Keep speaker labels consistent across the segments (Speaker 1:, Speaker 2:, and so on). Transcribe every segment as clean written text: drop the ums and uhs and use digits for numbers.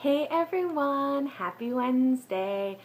Speaker 1: Hey everyone, happy Wednesday.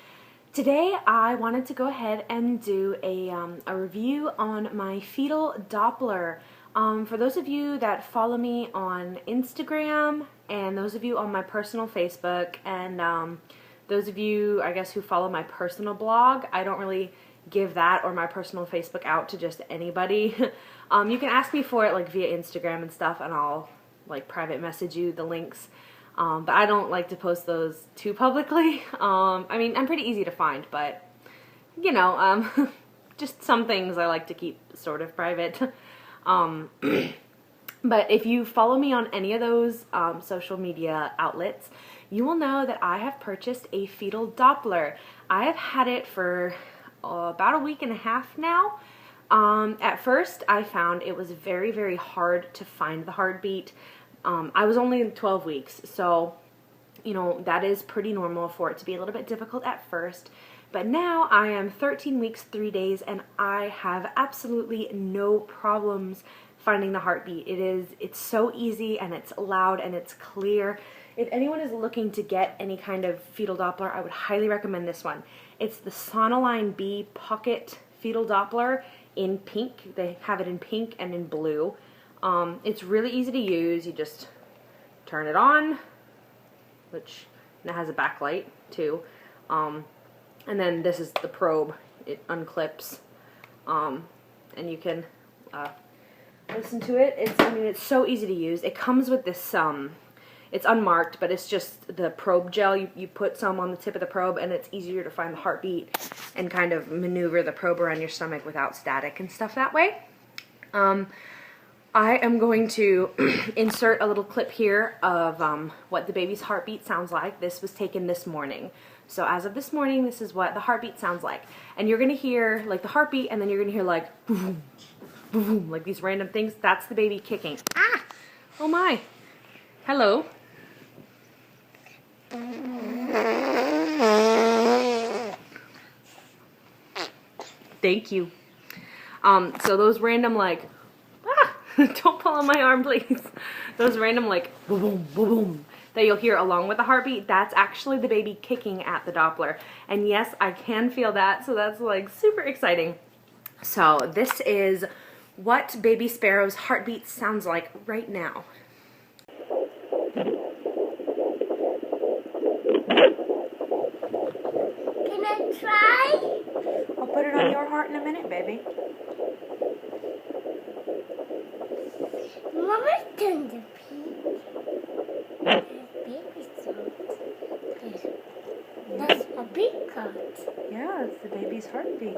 Speaker 1: Today I wanted to go ahead and do a review on my fetal Doppler. For those of you that follow me on Instagram and those of you on my personal Facebook and those of you, I guess, who follow my personal blog, I don't really give that or my personal Facebook out to just anybody. You can ask me for it like via Instagram and stuff, and I'll like private message you the links. But I don't like to post those too publicly. I mean, I'm pretty easy to find, but, you know, just some things I like to keep sort of private. But if you follow me on any of those social media outlets, you will know that I have purchased a fetal Doppler. I have had it for about a week and a half now. At first, I found it was very, very hard to find the heartbeat. I was only 12 weeks, so, you know, that is pretty normal for it to be a little bit difficult at first. But now I am 13 weeks, 3 days, and I have absolutely no problems finding the heartbeat. It's so easy, and it's loud, and it's clear. If anyone is looking to get any kind of fetal Doppler, I would highly recommend this one. It's the Sonoline B Pocket Fetal Doppler in pink. They have it in pink and in blue. It's really easy to use. You just turn it on, which it has a backlight too. And then this is the probe. It unclips, and you can listen to it. I mean, it's so easy to use. It comes with this, it's unmarked, but it's just the probe gel. You put some on the tip of the probe, and it's easier to find the heartbeat and kind of maneuver the probe around your stomach without static and stuff that way. I am going to insert a little clip here of what the baby's heartbeat sounds like. This was taken this morning. So as of this morning, this is what the heartbeat sounds like. And you're going to hear like the heartbeat, and then you're going to hear like boom, boom, like these random things. That's the baby kicking. Ah! Oh my. Hello. Thank you. So those random like don't pull on my arm, please. Those random like boom, boom, boom, boom that you'll hear along with the heartbeat, that's actually the baby kicking at the Doppler. And yes, I can feel that, so that's like super exciting. So this is what baby Sparrow's heartbeat sounds like right now.
Speaker 2: Can I try?
Speaker 1: I'll put it on your heart in a minute, baby.
Speaker 2: Mama's turned the pink. Baby sound. That's a big cut.
Speaker 1: Yeah, it's the baby's heartbeat.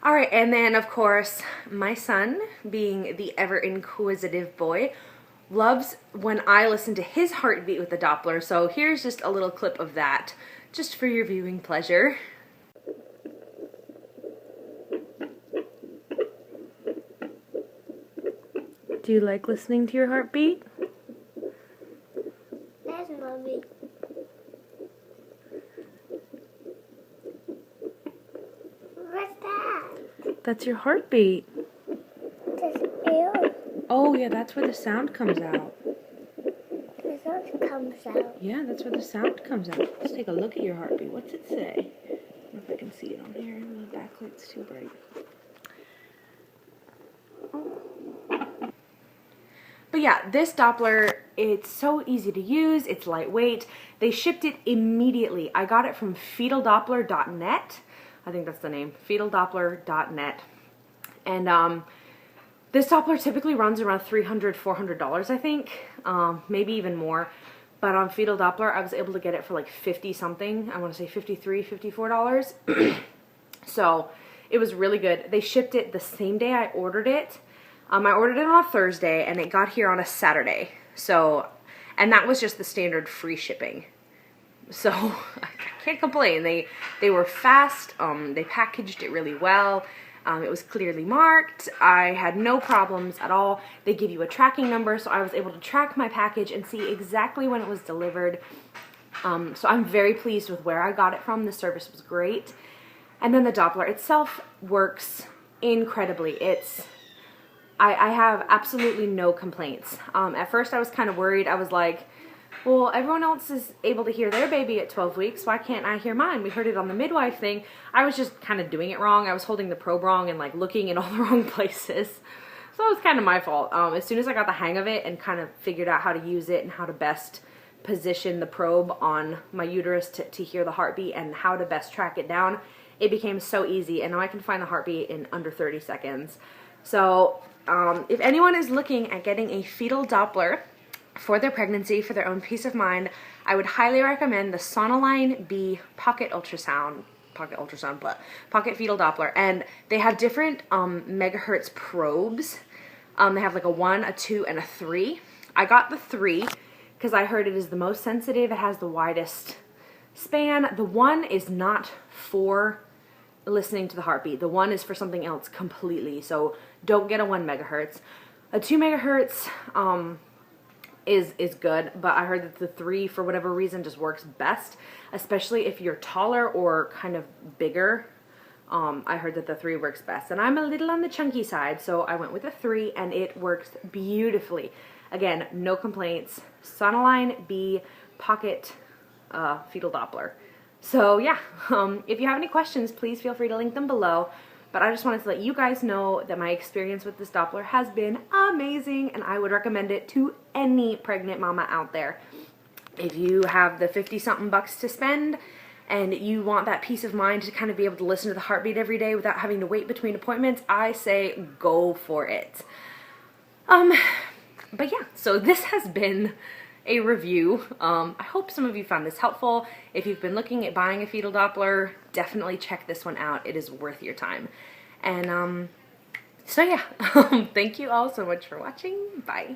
Speaker 1: Alright, and then of course, my son, being the ever inquisitive boy, loves when I listen to his heartbeat with the Doppler, so here's just a little clip of that, just for your viewing pleasure. Do you like listening to your heartbeat?
Speaker 2: That's Mommy. What's that?
Speaker 1: That's your heartbeat.
Speaker 2: That's ew.
Speaker 1: Oh yeah, that's where the sound comes out.
Speaker 2: The sound comes out.
Speaker 1: Yeah, that's where the sound comes out. Let's take a look at your heartbeat. What's it say? I don't know if I can see it on here. The backlight's too bright. But yeah, this Doppler, it's so easy to use. It's lightweight. They shipped it immediately. I got it from fetaldoppler.net. I think that's the name. fetaldoppler.net. And this Doppler typically runs around $300, $400, I think. Maybe even more. But on Fetal Doppler, I was able to get it for like 50 something. I want to say $53, $54. So it was really good. They shipped it the same day I ordered it. I ordered it on a Thursday, and it got here on a Saturday. So, and that was just the standard free shipping. So I can't complain. They were fast. They packaged it really well. It was clearly marked. I had no problems at all. They give you a tracking number, so I was able to track my package and see exactly when it was delivered. So I'm very pleased with where I got it from. The service was great. And then the Doppler itself works incredibly. I have absolutely no complaints. At first I was kind of worried. I was like, well, everyone else is able to hear their baby at 12 weeks. Why can't I hear mine? We heard it on the midwife thing. I was just kind of doing it wrong. I was holding the probe wrong and like looking in all the wrong places. So it was kind of my fault. As soon as I got the hang of it and kind of figured out how to use it and how to best position the probe on my uterus to hear the heartbeat and how to best track it down, it became so easy. And now I can find the heartbeat in under 30 seconds. So if anyone is looking at getting a fetal Doppler for their pregnancy, for their own peace of mind, I would highly recommend the Sonoline B pocket fetal Doppler. And they have different megahertz probes. They have like a 1, a 2, and a 3. I got the 3 because I heard it is the most sensitive. It has the widest span. The 1 is not for listening to the heartbeat. The 1 is for something else completely. So don't get a 1 megahertz. A 2 megahertz is good, but I heard that the 3, for whatever reason, just works best, especially if you're taller or kind of bigger. I heard that the 3 works best, and I'm a little on the chunky side, so I went with the 3, and it works beautifully. Again, no complaints. Sonoline B pocket fetal Doppler. So yeah, if you have any questions, please feel free to link them below. But I just wanted to let you guys know that my experience with this Doppler has been amazing, and I would recommend it to any pregnant mama out there. If you have the 50-something bucks to spend and you want that peace of mind to kind of be able to listen to the heartbeat every day without having to wait between appointments, I say go for it. But yeah, so this has been a review. I hope some of you found this helpful. If you've been looking at buying a fetal Doppler, definitely check this one out. It is worth your time. And so yeah, thank you all so much for watching. Bye.